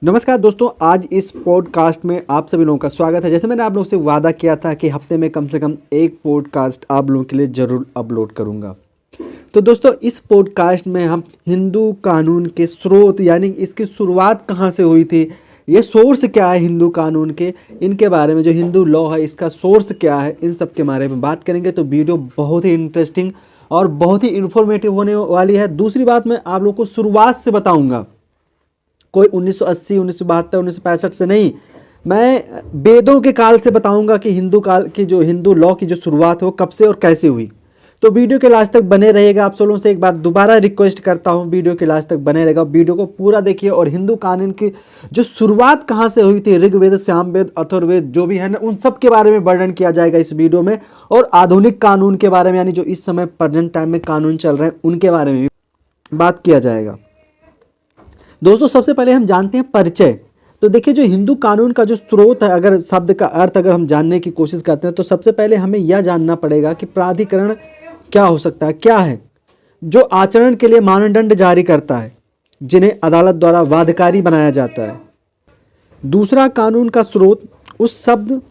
नमस्कार दोस्तों, आज इस पॉडकास्ट में आप सभी लोगों का स्वागत है। जैसे मैंने आप लोगों से वादा किया था कि हफ्ते में कम से कम एक पॉडकास्ट आप लोगों के लिए ज़रूर अपलोड करूंगा। तो दोस्तों, इस पॉडकास्ट में हम हिंदू कानून के स्रोत यानी इसकी शुरुआत कहाँ से हुई थी, ये सोर्स क्या है हिंदू कानून के, इनके बारे में, जो हिंदू लॉ है इसका सोर्स क्या है, इन सब के बारे में बात करेंगे। तो वीडियो बहुत ही इंटरेस्टिंग और बहुत ही इन्फॉर्मेटिव होने वाली है। दूसरी बात, मैं आप लोग को शुरुआत से बताऊँगा, कोई 1980, 1972, 1965 से नहीं, मैं वेदों के काल से बताऊंगा कि हिंदू काल की जो हिंदू लॉ की जो शुरुआत है वो कब से और कैसे हुई। तो वीडियो के लास्ट तक बने रहिएगा। आप लोगों से एक बार दोबारा रिक्वेस्ट करता हूं, वीडियो के लास्ट तक बने रहेगा, वीडियो को पूरा देखिए। और हिंदू कानून की जो शुरुआत कहां से हुई थी, ऋग्वेद, सामवेद, अथर्ववेद जो भी है ना, उन सब के बारे में वर्णन किया जाएगा इस वीडियो में। और आधुनिक कानून के बारे में, यानी जो इस समय प्रेजेंट टाइम में कानून चल रहे हैं उनके बारे में भी बात किया जाएगा। दोस्तों, सबसे पहले हम जानते हैं परिचय। तो देखिए, जो हिंदू कानून का जो स्रोत है, अगर शब्द का अर्थ अगर हम जानने की कोशिश करते हैं तो सबसे पहले हमें यह जानना पड़ेगा कि प्राधिकरण क्या हो सकता है, क्या है जो आचरण के लिए मानदंड जारी करता है, जिन्हें अदालत द्वारा बाध्यकारी बनाया जाता है। दूसरा, कानून का स्रोत उस शब्द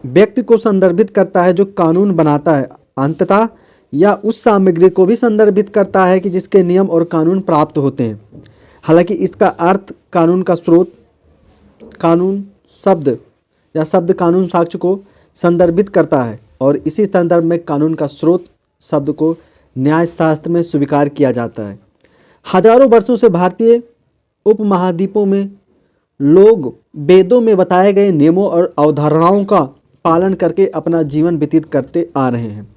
व्यक्ति को संदर्भित करता है जो कानून बनाता है, अंततः या उस सामग्री को भी संदर्भित करता है कि जिसके नियम और कानून प्राप्त होते हैं। हालांकि इसका अर्थ कानून का स्रोत कानून शब्द या शब्द कानून साक्ष्य को संदर्भित करता है, और इसी संदर्भ में कानून का स्रोत शब्द को न्यायशास्त्र में स्वीकार किया जाता है। हजारों वर्षों से भारतीय उपमहाद्वीपों में लोग वेदों में बताए गए नियमों और अवधारणाओं का पालन करके अपना जीवन व्यतीत करते आ रहे हैं।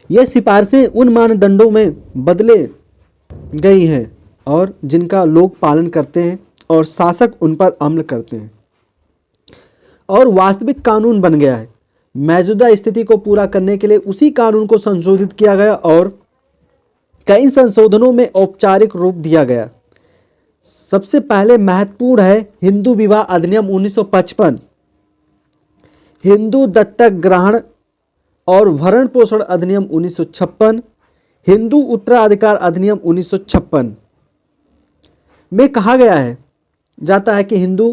ये सिफारिशें उन मानदंडों में बदले गई हैं और जिनका लोग पालन करते हैं और शासक उन पर अमल करते हैं, और वास्तविक कानून बन गया है। मौजूदा स्थिति को पूरा करने के लिए उसी कानून को संशोधित किया गया और कई संशोधनों में औपचारिक रूप दिया गया। सबसे पहले महत्वपूर्ण है हिंदू विवाह अधिनियम 1955, हिंदू दत्तक ग्रहण और भरण पोषण अधिनियम 1956, हिंदू उत्तराधिकार अधिनियम 1956 में कहा गया है जाता है कि हिंदू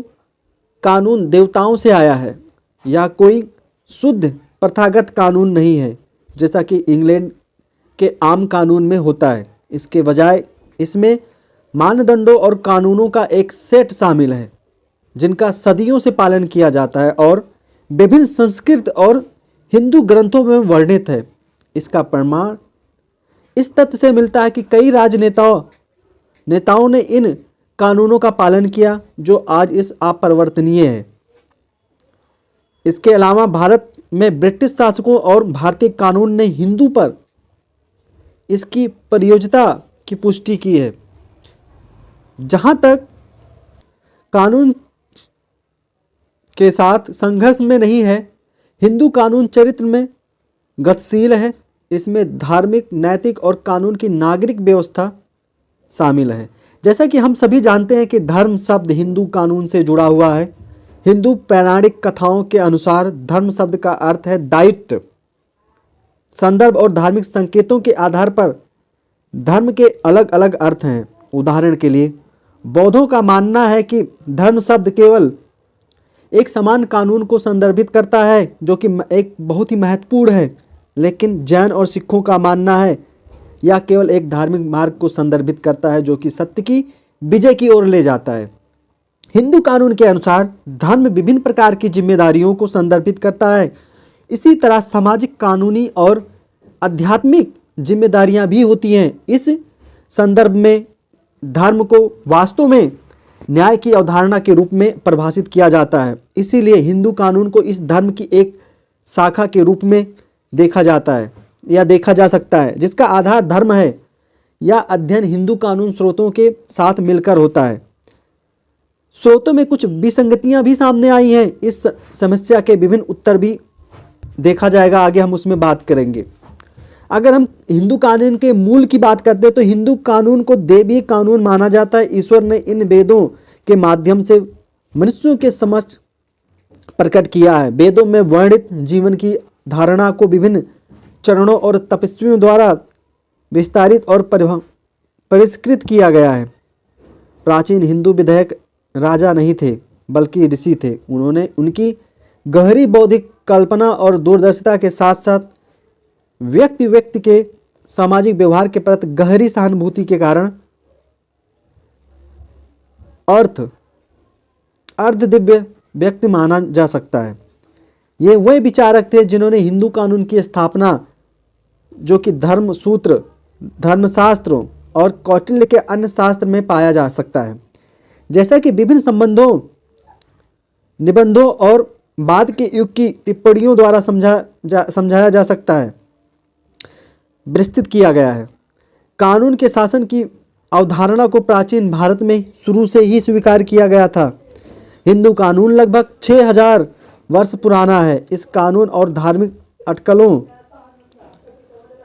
कानून देवताओं से आया है या कोई शुद्ध प्रथागत कानून नहीं है जैसा कि इंग्लैंड के आम कानून में होता है। इसके बजाय इसमें मानदंडों और कानूनों का एक सेट शामिल है जिनका सदियों से पालन किया जाता है और विभिन्न संस्कृत और हिंदू ग्रंथों में वर्णित है। इसका प्रमाण इस तथ्य से मिलता है कि कई नेताओं ने इन कानूनों का पालन किया जो आज इस अपरिवर्तनीय है। इसके अलावा भारत में ब्रिटिश शासकों और भारतीय कानून ने हिंदू पर इसकी प्रयोज्यता की पुष्टि की है। जहां तक कानून के साथ संघर्ष में नहीं है, हिंदू कानून चरित्र में गतिशील है। इसमें धार्मिक, नैतिक और कानून की नागरिक व्यवस्था शामिल है। जैसा कि हम सभी जानते हैं कि धर्म शब्द हिंदू कानून से जुड़ा हुआ है। हिंदू पौराणिक कथाओं के अनुसार धर्म शब्द का अर्थ है दायित्व। संदर्भ और धार्मिक संकेतों के आधार पर धर्म के अलग अलग अर्थ हैं। उदाहरण के लिए, बौद्धों का मानना है कि धर्म शब्द केवल एक समान कानून को संदर्भित करता है जो कि एक बहुत ही महत्वपूर्ण है, लेकिन जैन और सिखों का मानना है यह केवल एक धार्मिक मार्ग को संदर्भित करता है जो कि सत्य की विजय की ओर ले जाता है। हिंदू कानून के अनुसार धर्म विभिन्न प्रकार की जिम्मेदारियों को संदर्भित करता है। इसी तरह सामाजिक, कानूनी और आध्यात्मिक जिम्मेदारियां भी होती हैं। इस संदर्भ में धर्म को वास्तव में न्याय की अवधारणा के रूप में परिभाषित किया जाता है। इसीलिए हिंदू कानून को इस धर्म की एक शाखा के रूप में देखा जाता है या देखा जा सकता है, जिसका आधार धर्म है। यह अध्ययन हिंदू कानून स्रोतों के साथ मिलकर होता है। स्रोतों में कुछ विसंगतियां भी सामने आई हैं। इस समस्या के विभिन्न उत्तर भी देखा जाएगा, आगे हम उसमें बात करेंगे। अगर हम हिंदू कानून के मूल की बात करते हैं तो हिंदू कानून को दैवीय कानून माना जाता है। ईश्वर ने इन वेदों के माध्यम से मनुष्यों के समक्ष प्रकट किया है। वेदों में वर्णित जीवन की धारणा को विभिन्न चरणों और तपस्वियों द्वारा विस्तारित और परिष्कृत किया गया है। प्राचीन हिंदू विधेयक राजा नहीं थे बल्कि ऋषि थे। उन्होंने उनकी गहरी बौद्धिक कल्पना और दूरदर्शिता के साथ साथ व्यक्ति के सामाजिक व्यवहार के प्रति गहरी सहानुभूति के कारण अर्ध दिव्य व्यक्ति माना जा सकता है। ये वे विचारक थे जिन्होंने हिंदू कानून की स्थापना, जो कि धर्मसूत्र, धर्मशास्त्रों और कौटिल्य के अन्य शास्त्र में पाया जा सकता है। जैसा कि विभिन्न संबंधों, निबंधों और बाद के युग की टिप्पणियों द्वारा समझाया जा सकता है, विस्तृत किया गया है। कानून के शासन की अवधारणा को प्राचीन भारत में शुरू से ही स्वीकार किया गया था। हिंदू कानून लगभग 6000 वर्ष पुराना है। इस कानून और धार्मिक अटकलों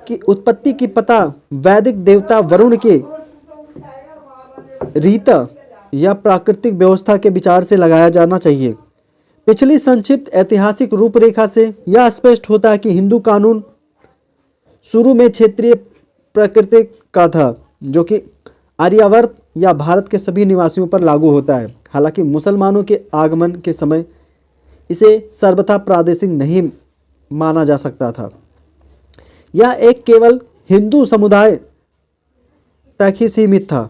की उत्पत्ति की पता वैदिक देवता वरुण के रीत या प्राकृतिक व्यवस्था के विचार से लगाया जाना चाहिए। पिछली संक्षिप्त ऐतिहासिक रूपरेखा से यह स्पष्ट होता है कि हिंदू कानून शुरू में क्षेत्रीय प्रकृति का था, जो कि आर्यावर्त या भारत के सभी निवासियों पर लागू होता है। हालांकि मुसलमानों के आगमन के समय इसे सर्वथा प्रादेशिक नहीं माना जा सकता था। यह एक केवल हिंदू समुदाय तक ही सीमित था।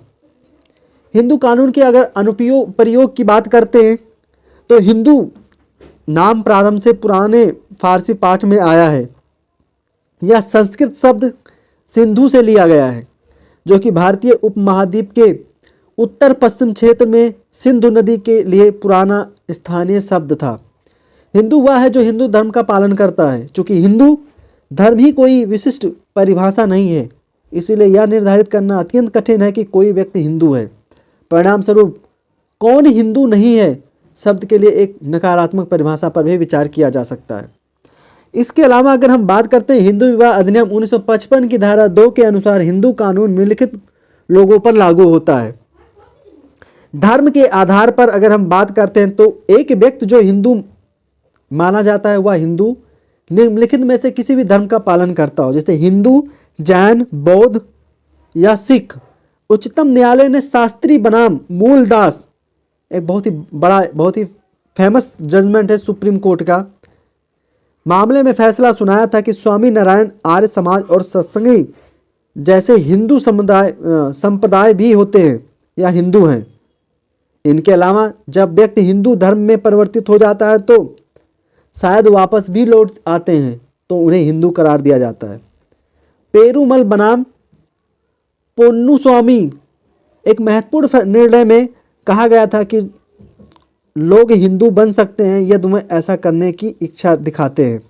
हिंदू कानून के अगर अनुप्रयोग प्रयोग की बात करते हैं तो हिंदू नाम प्रारंभ से पुराने फारसी पाठ में आया है। यह संस्कृत शब्द सिंधु से लिया गया है, जो कि भारतीय उपमहाद्वीप के उत्तर पश्चिम क्षेत्र में सिंधु नदी के लिए पुराना स्थानीय शब्द था। हिंदू वह है जो हिंदू धर्म का पालन करता है। चूँकि हिंदू धर्म ही कोई विशिष्ट परिभाषा नहीं है, इसीलिए यह निर्धारित करना अत्यंत कठिन है कि कोई व्यक्ति हिंदू है। परिणाम स्वरूप कौन हिंदू नहीं है शब्द के लिए एक नकारात्मक परिभाषा पर भी विचार किया जा सकता है। इसके अलावा अगर हम बात करते हैं हिंदू विवाह अधिनियम 1955 की धारा 2 के अनुसार हिंदू कानून निम्नलिखित लोगों पर लागू होता है। धर्म के आधार पर अगर हम बात करते हैं तो एक व्यक्ति जो हिंदू माना जाता है वह हिंदू निम्नलिखित में से किसी भी धर्म का पालन करता हो, जैसे हिंदू, जैन, बौद्ध या सिख। उच्चतम न्यायालय ने शास्त्री बनाम मूलदास, एक बहुत ही बड़ा, बहुत ही फेमस जजमेंट है सुप्रीम कोर्ट का, मामले में फैसला सुनाया था कि स्वामी नारायण आर्य समाज और सत्संगी जैसे हिंदू संप्रदाय भी होते हैं या हिंदू हैं। इनके अलावा जब व्यक्ति हिंदू धर्म में परिवर्तित हो जाता है तो शायद वापस भी लौट आते हैं तो उन्हें हिंदू करार दिया जाता है। पेरूमल बनाम पोन्नुस्वामी एक महत्वपूर्ण निर्णय में कहा गया था कि लोग हिंदू बन सकते हैं यदि वह ऐसा करने की इच्छा दिखाते हैं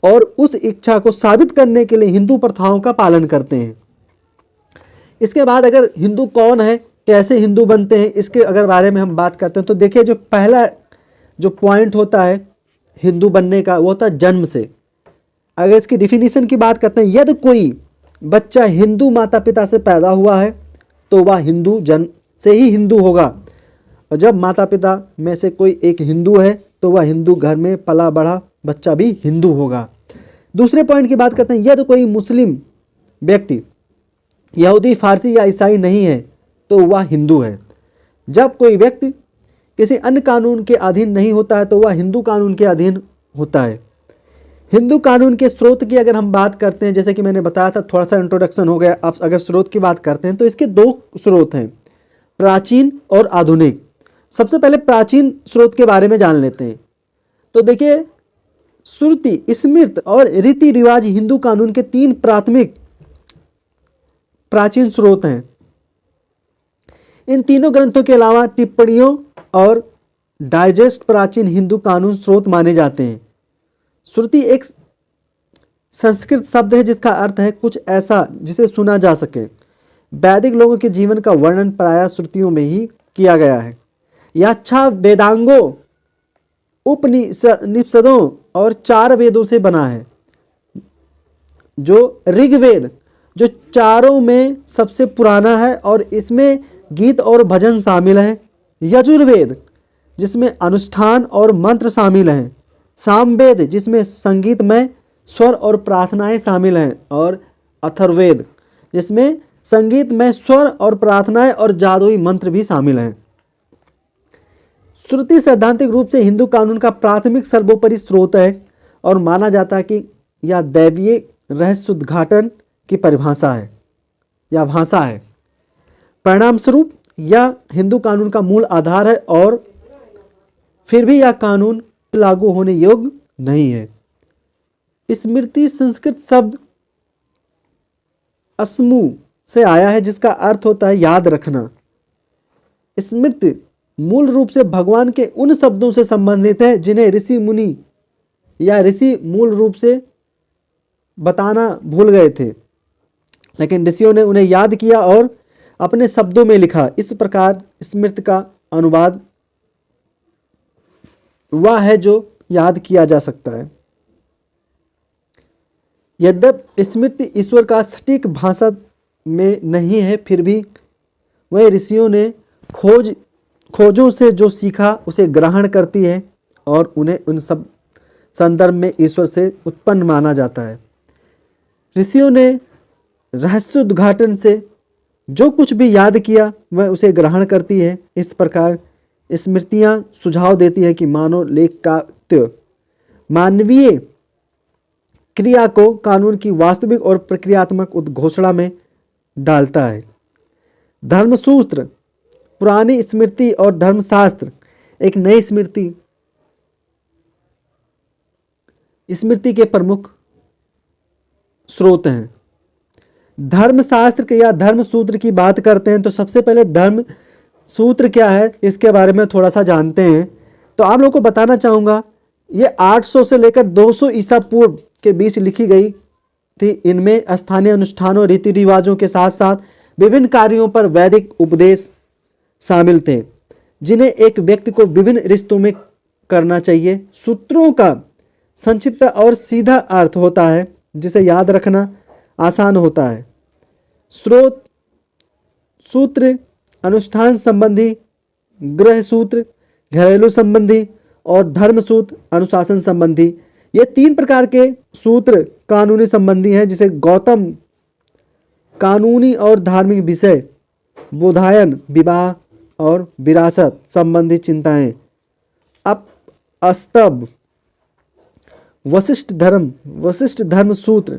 और उस इच्छा को साबित करने के लिए हिंदू प्रथाओं का पालन करते हैं। इसके बाद अगर हिंदू कौन है, कैसे हिंदू बनते हैं, इसके अगर बारे में हम बात करते हैं तो देखिए, जो पहला जो पॉइंट होता है हिंदू बनने का वो होता है जन्म से। अगर इसकी डिफिनीशन की बात करते हैं, यदि कोई बच्चा हिंदू माता पिता से पैदा हुआ है तो वह हिंदू जन्म से ही हिंदू होगा, और जब माता पिता में से कोई एक हिंदू है तो वह हिंदू घर में पला बढ़ा बच्चा भी हिंदू होगा। दूसरे पॉइंट की बात करते हैं, यदि कोई मुस्लिम व्यक्ति यहूदी, फारसी या ईसाई नहीं है तो वह हिंदू है। जब कोई व्यक्ति किसी अन्य कानून के अधीन नहीं होता है तो वह हिंदू कानून के अधीन होता है। हिंदू कानून के स्रोत की अगर हम बात करते हैं, जैसे कि मैंने बताया था, थोड़ा सा इंट्रोडक्शन हो गया। अब अगर स्रोत की बात करते हैं तो इसके दो स्रोत हैं, प्राचीन और आधुनिक। सबसे पहले प्राचीन स्रोत के बारे में जान लेते हैं। तो देखिए, श्रुति, स्मृति और रीति रिवाज हिंदू कानून के 3 प्राथमिक प्राचीन स्रोत हैं। इन तीनों ग्रंथों के अलावा टिप्पणियों और डाइजेस्ट प्राचीन हिंदू कानून स्रोत माने जाते हैं। श्रुति एक संस्कृत शब्द है जिसका अर्थ है कुछ ऐसा जिसे सुना जा सके। वैदिक लोगों के जीवन का वर्णन प्रायः श्रुतियों में ही किया गया है। यह 6 वेदांगों, उपनिषदों और 4 वेदों से बना है। जो ऋग्वेद, जो चारों में सबसे पुराना है और इसमें गीत और भजन शामिल हैं। यजुर्वेद, जिसमें अनुष्ठान और मंत्र शामिल हैं। सामवेद, जिसमें संगीतमय स्वर और प्रार्थनाएं शामिल हैं। और अथर्ववेद, जिसमें संगीतमय स्वर और प्रार्थनाएं और जादुई मंत्र भी शामिल हैं। श्रुति सैद्धांतिक रूप से हिंदू कानून का प्राथमिक सर्वोपरि स्रोत है और माना जाता है कि यह दैवीय रहस्योद्घाटन की परिभाषा है या भाषा है। परिणामस्वरूप यह हिंदू कानून का मूल आधार है और फिर भी यह कानून लागू होने योग्य नहीं है। स्मृति संस्कृत शब्द स्मु से आया है जिसका अर्थ होता है याद रखना। स्मृति मूल रूप से भगवान के उन शब्दों से संबंधित है जिन्हें ऋषि मुनि या ऋषि मूल रूप से बताना भूल गए थे, लेकिन ऋषियों ने उन्हें याद किया और अपने शब्दों में लिखा। इस प्रकार स्मृति का अनुवाद वह है जो याद किया जा सकता है। यद्यपि स्मृति ईश्वर का सटीक भाषा में नहीं है, फिर भी वह ऋषियों ने खोजों से जो सीखा उसे ग्रहण करती है और उन्हें उन सब संदर्भ में ईश्वर से उत्पन्न माना जाता है। ऋषियों ने रहस्योद्घाटन से जो कुछ भी याद किया वह उसे ग्रहण करती है। इस प्रकार स्मृतियाँ सुझाव देती है कि मानव लेखात्य मानवीय क्रिया को कानून की वास्तविक और प्रक्रियात्मक उद्घोषणा में डालता है। धर्मसूत्र, पुरानी स्मृति और धर्मशास्त्र एक नई स्मृति के प्रमुख स्रोत हैं। धर्मशास्त्र के या धर्मसूत्र की बात करते हैं तो सबसे पहले धर्म सूत्र क्या है इसके बारे में थोड़ा सा जानते हैं। तो आप लोगों को बताना चाहूँगा, ये 800 से लेकर 200 ईसा पूर्व के बीच लिखी गई थी। इनमें स्थानीय अनुष्ठानों, रीति रिवाजों के साथ साथ विभिन्न कार्यों पर वैदिक उपदेश शामिल थे जिन्हें एक व्यक्ति को विभिन्न रिश्तों में करना चाहिए। सूत्रों का संक्षिप्त और सीधा अर्थ होता है जिसे याद रखना आसान होता है। स्रोत सूत्र अनुष्ठान संबंधी, गृह सूत्र घरेलू संबंधी और धर्म सूत्र अनुशासन संबंधी। ये 3 प्रकार के सूत्र कानूनी संबंधी हैं जिसे गौतम कानूनी और धार्मिक विषय, बोधायन विवाह और विरासत संबंधी चिंताएं, स्तंभ वशिष्ठ धर्म सूत्र,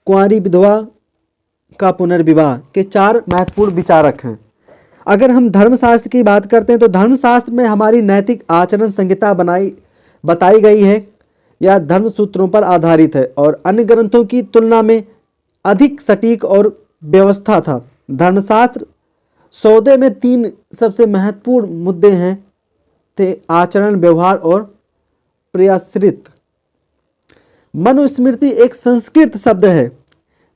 कुंवारी विधवा का पुनर्विवाह के 4 महत्वपूर्ण विचारक हैं। अगर हम धर्मशास्त्र की बात करते हैं तो धर्मशास्त्र में हमारी नैतिक आचरण संहिता बताई गई है। यह धर्म सूत्रों पर आधारित है और अन्य ग्रंथों की तुलना में अधिक सटीक और व्यवस्था था। धर्मशास्त्र सौदे में 3 सबसे महत्वपूर्ण मुद्दे हैं थे: आचरण, व्यवहार और प्रयासरित। मनुस्मृति एक संस्कृत शब्द है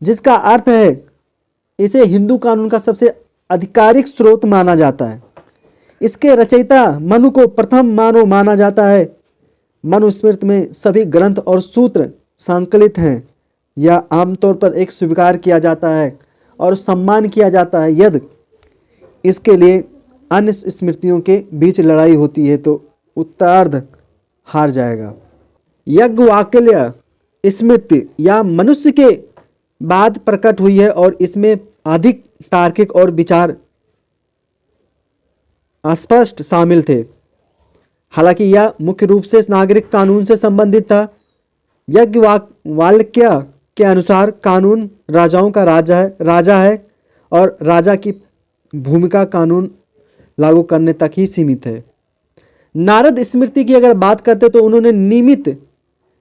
जिसका अर्थ है, इसे हिंदू कानून का सबसे आधिकारिक स्रोत माना जाता है। इसके रचयिता मनु को प्रथम मानव माना जाता है। मनुस्मृति में सभी ग्रंथ और सूत्र संकलित हैं। यह आमतौर पर एक स्वीकार किया जाता है और सम्मान किया जाता है। यदि इसके लिए अन्य स्मृतियों के बीच लड़ाई होती है तो उत्तरार्ध हार जाएगा। याज्ञवल्क्य स्मृति या मनुष्य के बाद प्रकट हुई है और इसमें अधिक तार्किक और विचार स्पष्ट शामिल थे। हालांकि यह मुख्य रूप से नागरिक कानून से संबंधित था। याज्ञवल्क्य के अनुसार कानून राजाओं का राजा है और राजा की भूमिका कानून लागू करने तक ही सीमित है। नारद स्मृति की अगर बात करते तो उन्होंने नियमित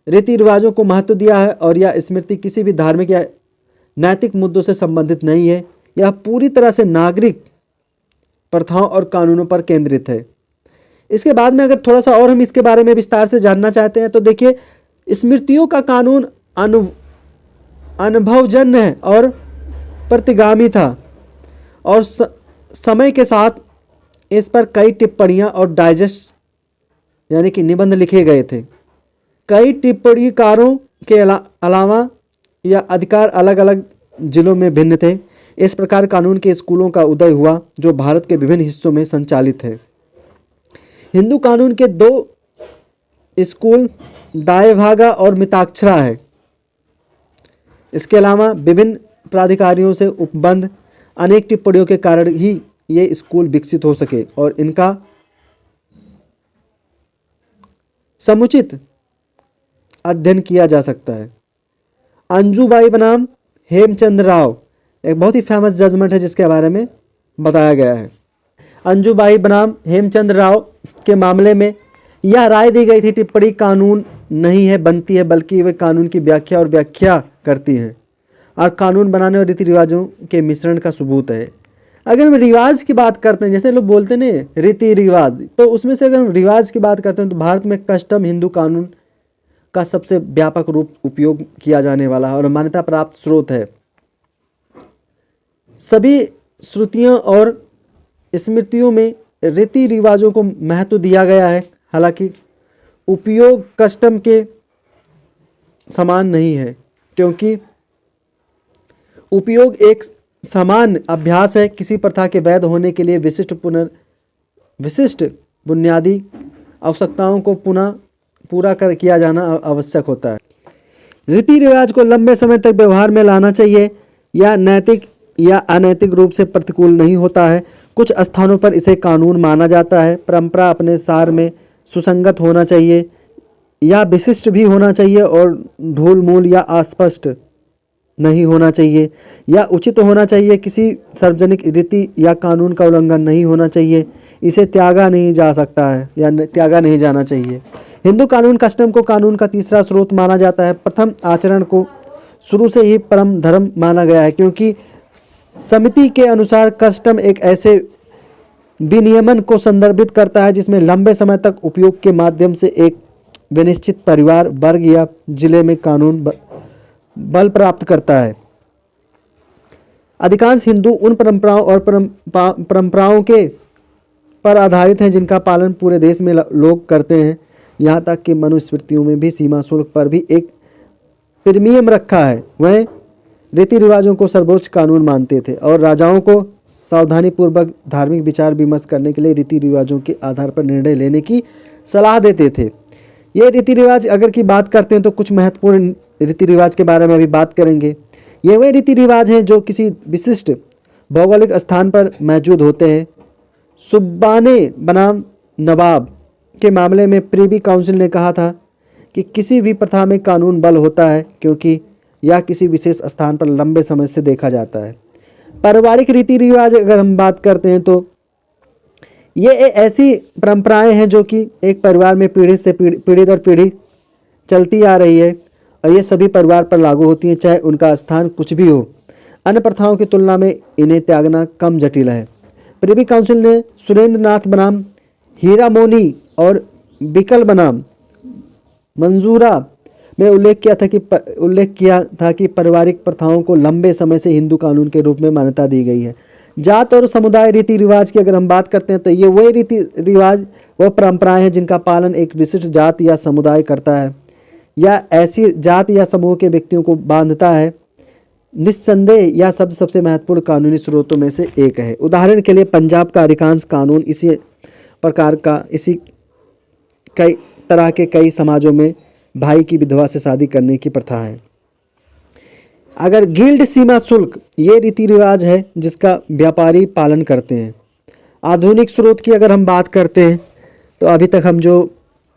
रीति रिवाजों को महत्व दिया है और यह स्मृति किसी भी धार्मिक या नैतिक मुद्दों से संबंधित नहीं है। यह पूरी तरह से नागरिक प्रथाओं और कानूनों पर केंद्रित है। इसके बाद में अगर थोड़ा सा और हम इसके बारे में विस्तार से जानना चाहते हैं तो देखिए, स्मृतियों का कानून अनुभवजन्य है और प्रतिगामी था और समय के साथ इस पर कई टिप्पणियां और डाइजेस्ट यानी कि निबंध लिखे गए थे। कई टिप्पणीकारों के अलावा यह अधिकार अलग अलग जिलों में भिन्न थे। इस प्रकार कानून के स्कूलों का उदय हुआ जो भारत के विभिन्न हिस्सों में संचालित है। हिंदू कानून के 2 स्कूल दायभागा और मिताक्षरा है। इसके अलावा विभिन्न प्राधिकारियों से उपबंध अनेक टिप्पणियों के कारण ही ये स्कूल विकसित हो सके और इनका समुचित अध्ययन किया जा सकता है। अंजुबाई बनाम हेमचंद राव एक बहुत ही फेमस जजमेंट है जिसके बारे में बताया गया है। अंजुबाई बनाम हेमचंद राव के मामले में यह राय दी गई थी टिप्पणी कानून नहीं है बनती है, बल्कि वे कानून की व्याख्या और व्याख्या करती हैं और कानून बनाने और रीति रिवाजों के मिश्रण का सबूत है। अगर हम रिवाज की बात करते हैं, जैसे लोग बोलते हैं रीति रिवाज, तो उसमें से अगर हम रिवाज की बात करते हैं तो भारत में कस्टम हिंदू कानून का सबसे व्यापक रूप उपयोग किया जाने वाला और मान्यता प्राप्त स्रोत है। सभी श्रुतियों और स्मृतियों में रीति रिवाजों को महत्व दिया गया है, हालांकि उपयोग कस्टम के समान नहीं है, क्योंकि उपयोग एक समान अभ्यास है। किसी प्रथा के वैध होने के लिए विशिष्ट बुनियादी आवश्यकताओं को पूरा किया जाना आवश्यक होता है। रीति रिवाज को लंबे समय तक व्यवहार में लाना चाहिए, या नैतिक या अनैतिक रूप से प्रतिकूल नहीं होता है। कुछ स्थानों पर इसे कानून माना जाता है। परंपरा अपने सार में सुसंगत होना चाहिए या विशिष्ट भी होना चाहिए और धूल मूल या अस्पष्ट नहीं होना चाहिए या उचित होना चाहिए। किसी सार्वजनिक रीति या कानून का उल्लंघन नहीं होना चाहिए। इसे त्यागा नहीं जा सकता है या त्यागा नहीं जाना चाहिए। हिंदू कानून कस्टम को कानून का तीसरा स्रोत माना जाता है। प्रथम आचरण को शुरू से ही परम धर्म माना गया है, क्योंकि समिति के अनुसार कस्टम एक ऐसे विनियमन को संदर्भित करता है जिसमें लंबे समय तक उपयोग के माध्यम से एक विनिश्चित परिवार, वर्ग या जिले में कानून बल प्राप्त करता है। अधिकांश हिंदू उन परंपराओं और परंपराओं के पर आधारित हैं जिनका पालन पूरे देश में लोग करते हैं। यहाँ तक कि मनुस्मृतियों में भी सीमा शुल्क पर भी एक प्रीमियम रखा है। वह रीति रिवाजों को सर्वोच्च कानून मानते थे और राजाओं को सावधानीपूर्वक धार्मिक विचार विमर्श करने के लिए रीति रिवाजों के आधार पर निर्णय लेने की सलाह देते थे। ये रीति रिवाज अगर की बात करते हैं तो कुछ महत्वपूर्ण रीति रिवाज के बारे में अभी बात करेंगे। ये वे रीति रिवाज हैं जो किसी विशिष्ट भौगोलिक स्थान पर मौजूद होते हैं। सुब्बाने बनाम नवाब के मामले में प्रिवी काउंसिल ने कहा था कि किसी भी प्रथा में कानून बल होता है क्योंकि यह किसी विशेष स्थान पर लंबे समय से देखा जाता है। पारिवारिक रीति रिवाज अगर हम बात करते हैं तो ये ऐसी परंपराएं हैं जो कि एक परिवार में पीढ़ी दर पीढ़ी चलती आ रही है और ये सभी परिवार पर लागू होती हैं, चाहे उनका स्थान कुछ भी हो। अन्य प्रथाओं की तुलना में इन्हें त्यागना कम जटिल है। प्रिवी काउंसिल ने सुरेंद्र नाथ बनाम हीरामोनी और बिकल बनाम मंजूरा में उल्लेख किया था कि पारिवारिक प्रथाओं को लंबे समय से हिंदू कानून के रूप में मान्यता दी गई है। जात और समुदाय रीति रिवाज की अगर हम बात करते हैं तो ये वही रीति रिवाज व परंपराएं हैं जिनका पालन एक विशिष्ट जात या समुदाय करता है या ऐसी जात या समूह के व्यक्तियों को बांधता है। निस्संदेह यह शब्द सबसे महत्वपूर्ण कानूनी स्रोतों में से एक है। उदाहरण के लिए पंजाब का अधिकांश कानून इसी प्रकार का कई तरह के कई समाजों में भाई की विधवा से शादी करने की प्रथा है। अगर गिल्ड सीमा शुल्क ये रीति रिवाज है जिसका व्यापारी पालन करते हैं। आधुनिक स्रोत की अगर हम बात करते हैं तो अभी तक हम जो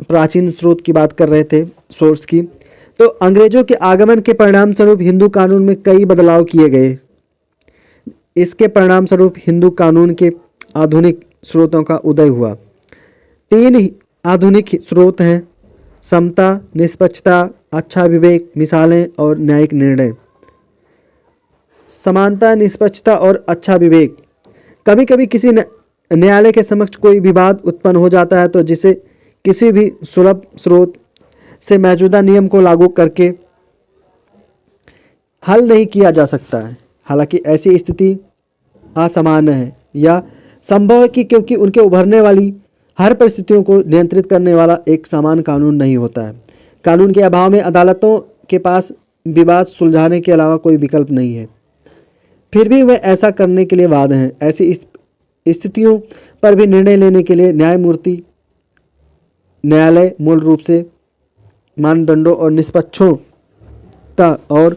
प्राचीन स्रोत की बात कर रहे थे सोर्स की, तो अंग्रेजों के आगमन के परिणाम स्वरूप हिंदू कानून में कई बदलाव किए गए। इसके परिणाम स्वरूप हिंदू कानून के आधुनिक स्रोतों का उदय हुआ। 3 आधुनिक स्रोत हैं: समता, निष्पक्षता, अच्छा विवेक, मिसालें और न्यायिक निर्णय। समानता, निष्पक्षता और अच्छा विवेक। कभी कभी किसी न्यायालय के समक्ष कोई विवाद उत्पन्न हो जाता है तो जिसे किसी भी सुलभ स्रोत से मौजूदा नियम को लागू करके हल नहीं किया जा सकता है। हालांकि ऐसी स्थिति असामान्य है या संभव है क्योंकि उनके उभरने वाली हर परिस्थितियों को नियंत्रित करने वाला एक समान कानून नहीं होता है। कानून के अभाव में अदालतों के पास विवाद सुलझाने के अलावा कोई विकल्प नहीं है। फिर भी वे ऐसा करने के लिए बाध्य हैं। ऐसी स्थितियों पर भी निर्णय लेने के लिए न्यायालय मूल रूप से मानदंडों और निष्पक्षता और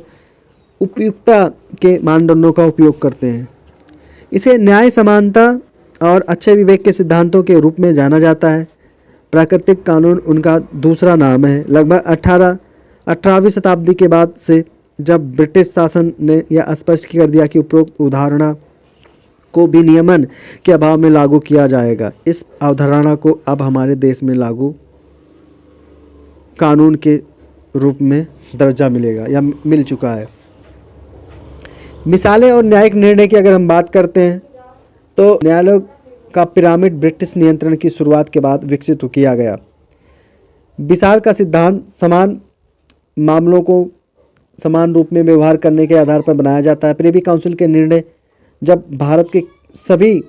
उपयुक्तता के मानदंडों का उपयोग करते हैं। इसे न्याय, समानता और अच्छे विवेक के सिद्धांतों के रूप में जाना जाता है। प्राकृतिक कानून उनका दूसरा नाम है। लगभग 18वीं शताब्दी के बाद से जब ब्रिटिश शासन ने यह स्पष्ट कर दिया कि उपरोक्त अवधारणा को विनियमन के अभाव में लागू किया जाएगा, इस अवधारणा को अब हमारे देश में लागू कानून के रूप में दर्जा मिलेगा या मिल चुका है। मिसालें और न्यायिक निर्णय की अगर हम बात करते हैं तो न्यायालय का पिरामिड ब्रिटिश नियंत्रण की शुरुआत के बाद विकसित किया गया। विसार का सिद्धांत समान मामलों को समान रूप में व्यवहार करने के आधार पर बनाया जाता है। प्रिवी काउंसिल के निर्णय जब भारत के सभी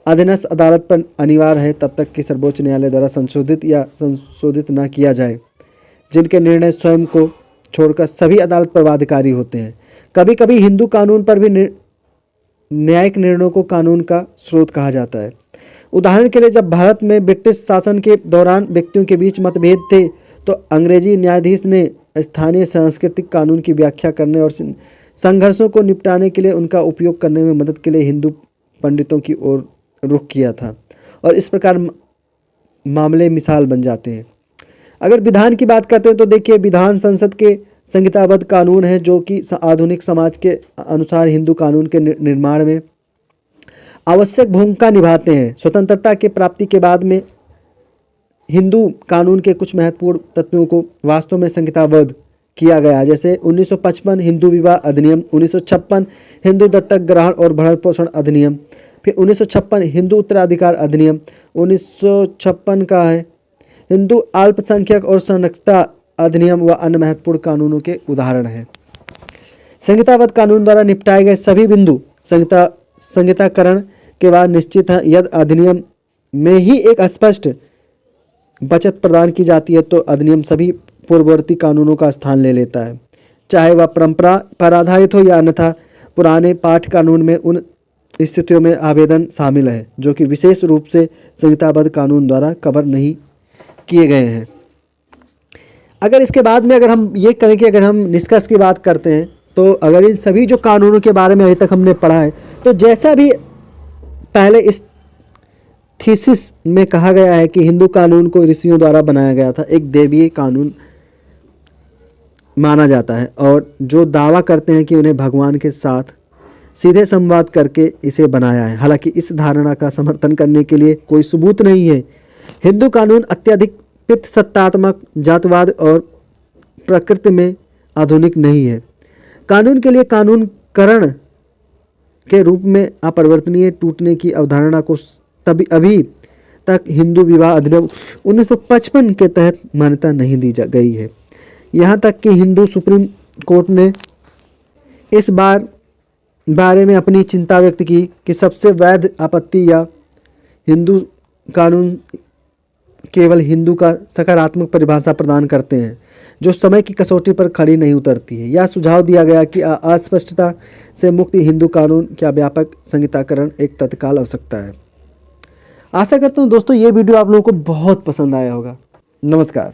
अधीनस्थ अदालत पर अनिवार्य है तब तक कि सर्वोच्च न्यायालय द्वारा संशोधित न किया जाए, जिनके निर्णय स्वयं को छोड़कर सभी अदालत पर बाध्यकारी होते हैं। कभी कभी हिंदू कानून पर भी न्यायिक निर्णयों को कानून का स्रोत कहा जाता है। उदाहरण के लिए जब भारत में ब्रिटिश शासन के दौरान व्यक्तियों के बीच मतभेद थे तो अंग्रेजी न्यायाधीश ने स्थानीय सांस्कृतिक कानून की व्याख्या करने और संघर्षों को निपटाने के लिए उनका उपयोग करने में मदद के लिए हिंदू पंडितों की ओर रुख किया था, और इस प्रकार मामले मिसाल बन जाते हैं। अगर विधान की बात करते हैं तो देखिए, विधान संसद के संहिताबद्ध कानून है जो कि आधुनिक समाज के अनुसार हिंदू कानून के निर्माण में आवश्यक भूमिका निभाते हैं। स्वतंत्रता के प्राप्ति के बाद में हिंदू कानून के कुछ महत्वपूर्ण तत्वों को वास्तव में संहिताबद्ध किया गया, जैसे 1955 हिंदू विवाह अधिनियम, 1956 हिंदू दत्तक ग्रहण और भरण पोषण अधिनियम, फिर 1956 हिंदू उत्तराधिकार अधिनियम, 1956 का है हिंदू अल्पसंख्यक और संरक्षता अधिनियम व अन्य महत्वपूर्ण कानूनों के उदाहरण हैं। संहिताबद्ध कानून द्वारा निपटाए गए सभी बिंदु संहिताकरण के बाद निश्चित है। यदि अधिनियम में ही एक स्पष्ट बचत प्रदान की जाती है तो अधिनियम सभी पूर्ववर्ती कानूनों का स्थान ले लेता है, चाहे वह परंपरा पर आधारित हो या अन्यथा। पुराने पाठ कानून में उन स्थितियों में आवेदन शामिल है जो कि विशेष रूप से संहिताबद्ध कानून द्वारा कवर नहीं किए गए हैं। अगर इसके बाद में अगर हम ये करें कि अगर हम निष्कर्ष की बात करते हैं तो अगर इन सभी जो कानूनों के बारे में अभी तक हमने पढ़ा है तो जैसा भी पहले इस थीसिस में कहा गया है कि हिंदू कानून को ऋषियों द्वारा बनाया गया था, एक देवीय कानून माना जाता है, और जो दावा करते हैं कि उन्हें भगवान के साथ सीधे संवाद करके इसे बनाया है। हालांकि इस धारणा का समर्थन करने के लिए कोई सबूत नहीं है। हिंदू कानून अत्यधिक पितृसत्तात्मक, जातवाद और प्रकृति में आधुनिक नहीं है। कानून के लिए कानूनकरण के रूप में अपरिवर्तनीय टूटने की अवधारणा को अभी तक हिंदू विवाह अधिनियम 1955 के तहत मान्यता नहीं दी गई है। यहाँ तक कि हिंदू सुप्रीम कोर्ट ने इस बारे में अपनी चिंता व्यक्त की कि सबसे वैध आपत्ति या हिंदू कानून केवल हिंदू का सकारात्मक परिभाषा प्रदान करते हैं जो समय की कसौटी पर खड़ी नहीं उतरती है। यह सुझाव दिया गया कि अस्पष्टता से मुक्त हिंदू कानून का व्यापक संहिताकरण एक तत्काल आवश्यकता है। आशा करता हूँ दोस्तों ये वीडियो आप लोगों को बहुत पसंद आया होगा। नमस्कार।